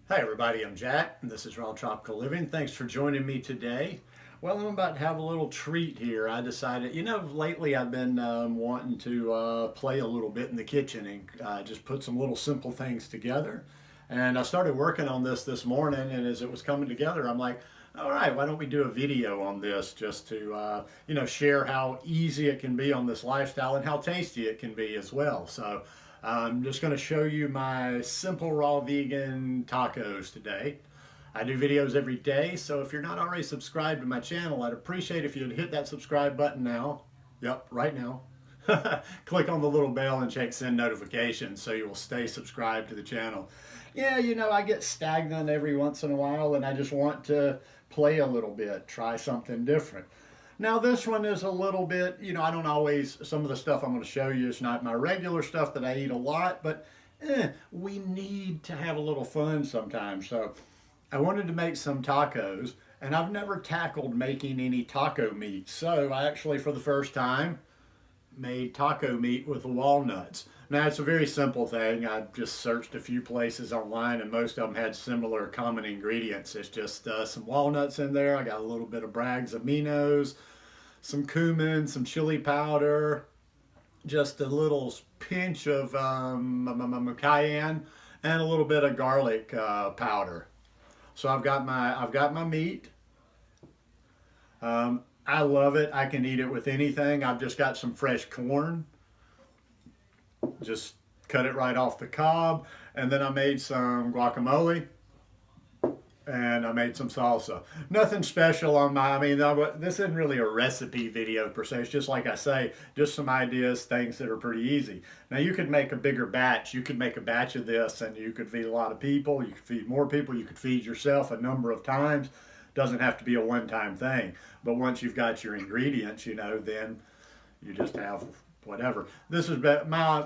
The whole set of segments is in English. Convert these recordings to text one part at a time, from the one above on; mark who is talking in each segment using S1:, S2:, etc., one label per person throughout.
S1: Hi everybody, I'm Jack, and this is Raw Tropical Living. Thanks for joining me today. Well, I'm about to have a little treat here. I decided, lately I've been wanting to play a little bit in the kitchen and just put some little simple things together. And I started working on this morning, and as it was coming together, I'm like, all right, why don't we do a video on this just to, share how easy it can be on this lifestyle and how tasty it can be as well. So I'm just going to show you my simple raw vegan tacos today. I do videos every day, so if you're not already subscribed to my channel, I'd appreciate if you'd hit that subscribe button now. Yep, right now. Click on the little bell and check send notifications so you will stay subscribed to the channel. Yeah, I get stagnant every once in a while and I just want to play a little bit, try something different. Now this one is a little bit, I don't always, some of the stuff I'm going to show you is not my regular stuff that I eat a lot, but we need to have a little fun sometimes. So I wanted to make some tacos, and I've never tackled making any taco meat. So I actually, for the first time, made taco meat with walnuts. Now it's a very simple thing. I just searched a few places online and most of them had similar common ingredients. It's just some walnuts in there. I got a little bit of Bragg's aminos, some cumin, some chili powder, just a little pinch of cayenne, and a little bit of garlic powder. So I've got my meat. I love it. I can eat it with anything. I've just got some fresh corn. Just cut it right off the cob. And then I made some guacamole. And I made some salsa. Nothing special on this isn't really a recipe video per se. It's just like I say, just some ideas, things that are pretty easy. Now you could make a bigger batch. You could make a batch of this and you could feed a lot of people. You could feed more people. You could feed yourself a number of times. Doesn't have to be a one-time thing. But once you've got your ingredients, then you just have whatever. This is my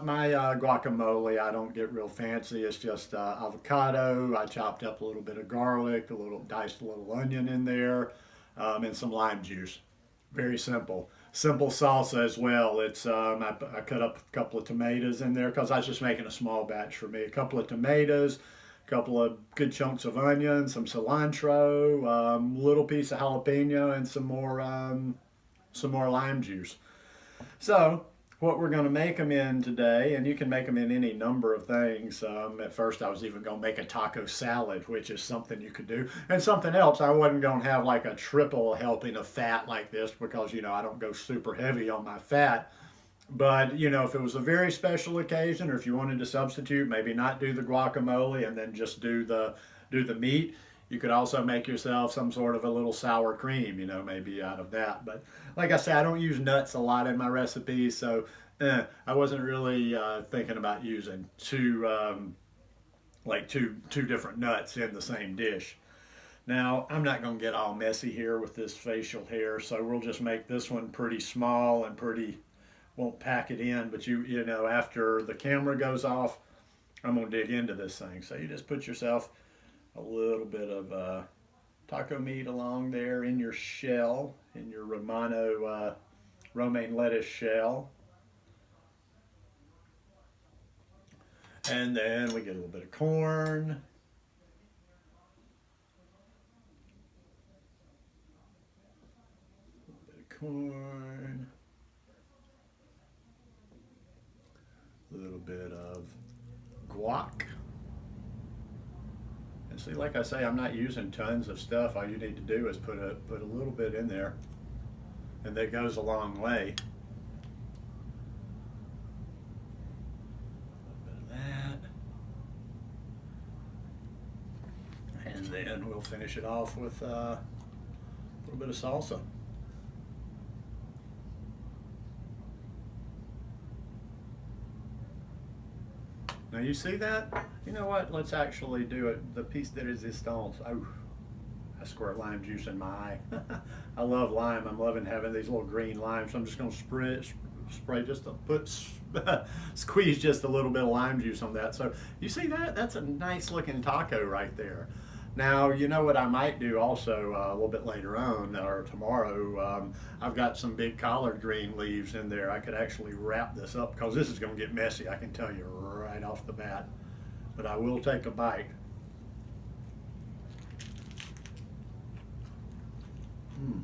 S1: guacamole. I don't get real fancy. It's just avocado. I chopped up a little bit of garlic, diced a little onion in there, and some lime juice. Very simple. Simple salsa as well. It's I cut up a couple of tomatoes in there because I was just making a small batch for me. A couple of tomatoes, a couple of good chunks of onion, some cilantro, little piece of jalapeno, and some more lime juice. So what we're going to make them in today, and you can make them in any number of things. At first I was even going to make a taco salad, which is something you could do. And something else, I wasn't going to have like a triple helping of fat like this because, I don't go super heavy on my fat. But, if it was a very special occasion or if you wanted to substitute, maybe not do the guacamole and then just do the meat, you could also make yourself some sort of a little sour cream, maybe out of that. But like I say, I don't use nuts a lot in my recipes, so I wasn't really thinking about using two different nuts in the same dish. Now, I'm not going to get all messy here with this facial hair, so we'll just make this one pretty small and won't pack it in. But after the camera goes off, I'm going to dig into this thing. So you just put yourself a little bit of taco meat along there in your shell, in your romaine lettuce shell. And then we get a little bit of corn. A little bit of corn. A little bit of guac. And see, like I say, I'm not using tons of stuff. All you need to do is put a little bit in there, and that goes a long way. A little bit of that. And then we'll finish it off with a little bit of salsa. Now you see that? You know what? Let's actually do it. The piece de resistance. Oh, I squirt lime juice in my eye. I love lime. I'm loving having these little green limes. So I'm just going to spray just to squeeze just a little bit of lime juice on that. So you see that? That's a nice looking taco right there. Now, you know what I might do also a little bit later on or tomorrow? I've got some big collard green leaves in there. I could actually wrap this up because this is going to get messy, I can tell you right off the bat. But I will take a bite. Mm.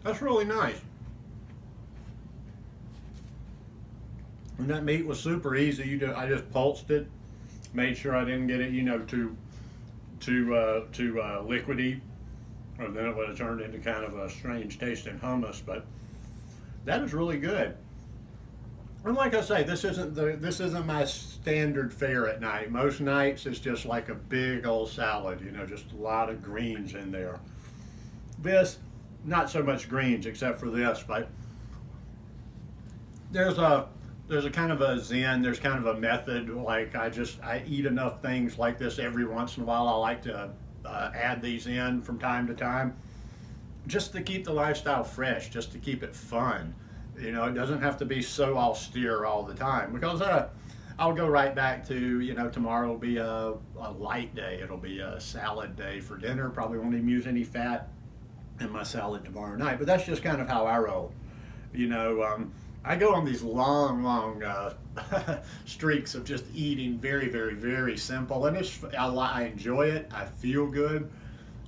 S1: That's really nice. And that meat was super easy. I just pulsed it, made sure I didn't get it, too liquidy, or then it would have turned into kind of a strange tasting hummus. But that is really good. And like I say, this isn't my standard fare at night. Most nights it's just like a big old salad, just a lot of greens in there. This, not so much greens except for this, but there's a there's a kind of a zen, there's kind of a method. Like I eat enough things like this every once in a while. I like to add these in from time to time, just to keep the lifestyle fresh, just to keep it fun. It doesn't have to be so austere all the time, because I'll go right back to, tomorrow will be a light day. It'll be a salad day for dinner. Probably won't even use any fat in my salad tomorrow night. But that's just kind of how I roll. I go on these long streaks of just eating very, very, very simple, and I enjoy it. I feel good,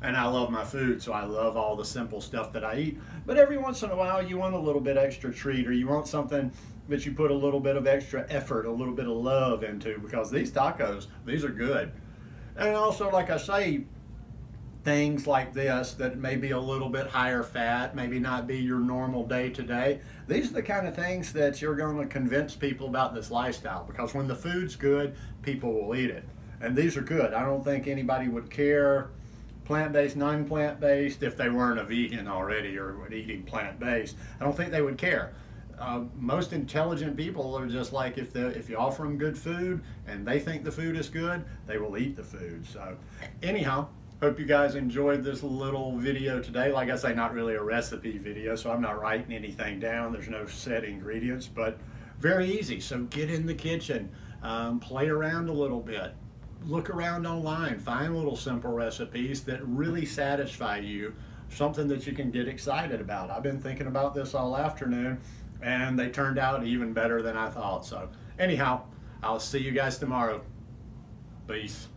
S1: and I love my food, so I love all the simple stuff that I eat. But every once in a while, you want a little bit extra treat, or you want something that you put a little bit of extra effort, a little bit of love into, because these tacos, these are good. And also, like I say, things like this that may be a little bit higher fat, maybe not be your normal day to day. These are the kind of things that you're going to convince people about this lifestyle, because when the food's good, people will eat it. And these are good. I don't think anybody would care, plant-based, non-plant-based, if they weren't a vegan already or eating plant-based. I don't think they would care. Most intelligent people are just like, if you offer them good food and they think the food is good, they will eat the food. So anyhow, hope you guys enjoyed this little video today. Like I say, not really a recipe video, so I'm not writing anything down. There's no set ingredients, but very easy. So get in the kitchen, play around a little bit, look around online, find little simple recipes that really satisfy you, something that you can get excited about. I've been thinking about this all afternoon, and they turned out even better than I thought. So anyhow, I'll see you guys tomorrow. Peace.